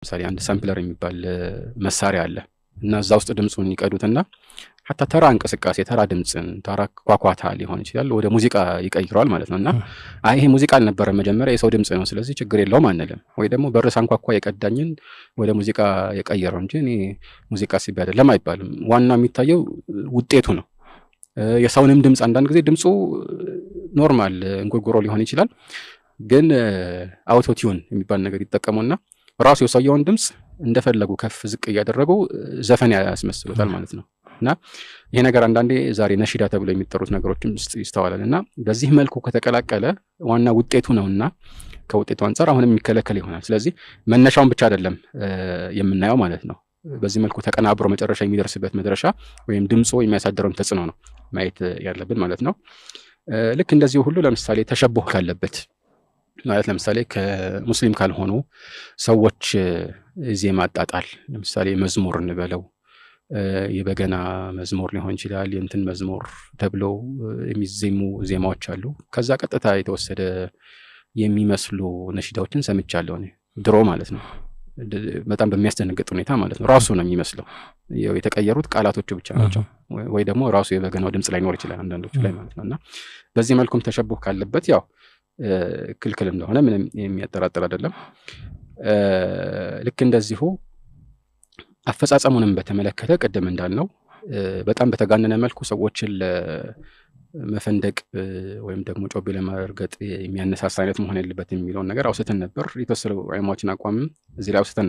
ለምሳሌ አንድ ሳምፕለር የሚባል መሳሪያ አለ እና እዛ ውስጥ ድምጹን ይቀዱትና ሐታ ተራ እንቅስቃሴ ተራ ድምጽን ተራ ኳኳታ ሊሆን ይችላል ወደ ሙዚቃ ይቀይረዋል ማለት ነውና አይ ይሄ ሙዚቃ አልነበረ መጀመሪያ የሰው ድምጽ ነው ስለዚህ ችግር የለውም አንልም ወይ ደግሞ በር ሳንኳኳ የቀዳኝን ወደ ሙዚቃ የቀየረው እንጂ እኔ ሙዚቃ ሲባል አይደለም አይባልም ዋናው የሚታየው ውጤቱ ነው የሰውንም ድምጽ አንዳንድ ጊዜ ድምጹ ኖርማል እንጉርጉሮ ሊሆን ይችላል ግን አውቶ ቲዩን የሚባል ነገር ይጠቀሙና ራሱ የሰውየውን ድምጽ እንደፈለጉ ከፍ ዝቅ ያደረጉ ዘፈን ያስመስሉታል ማለት ነው እና ይሄ ነገር አንዳንዴ ዛሬ ነሺዳ ተብሎ የሚጠሩት ነገሮችም ይስተዋላልና በዚህ መልኩ ከተቀላቀለ ዋና ውጤቱ ነውና ከውጤቱ አንፃር አሁንም የሚከለከል ይሆናል ስለዚህ መነሻውን ብቻ አይደለም የምናየው ማለት ነው በዚህ መልኩ ተቀናብሮ መጨረሻ የሚደርስበት መድረሻ ወይም ድምጹ የሚያሳድረው ተጽዕኖ ነው ማየት ያለብን ማለት ነው ልክ እንደዚህ ሁሉ ለምሳሌ ተሸቦህ ካለበት ማለት ለምሳሌ ከሙስሊም ካልሆኑ ሰዎች ዜማ አጣጣል ለምሳሌ መዝሙር እንበለው የበገና መዝሙር ሊሆን ይችላል የእንትን መዝሙር ተብሎ የሚዜሙ ዜማዎች አሉ ከዛ ቀጥታ የተወሰደ የሚመስሉ ነሺዳዎችን ሰምቻለሁ እኔ ድሮ ማለት ነው በጣም በሚያስደነግጥ ሁኔታ ማለት ነው ራሱ ነው የሚመስለው የተቀየሩት ቃላቶቹ ብቻ ናቸው ወይ ደግሞ ራሱ የበገናው ድምጽ ላይ ኖር ይችላል አንዳንዶቹ ላይ ማለት ነውና በዚህ መልኩም ተሸቦህ ካለበት ያው ክልክል እንደሆነ ምንም የሚያጠራጥር አይደለም ልክ እንደዚሁ አፈጻጸሙንም በተመለከተ ቀደም እንዳልነው በጣም በተጋነነ መልኩ ሰዎችን ለመፈንደቅ ወይም ደግሞ ጮቤ ለማርገጥ የሚያነሳሳ አይነት መሆን የለበትም የሚለውን ነገር አውስተን ነበር የተወሰኑ ዑለማዎችን አቋም እዚህ ላይ አውስተን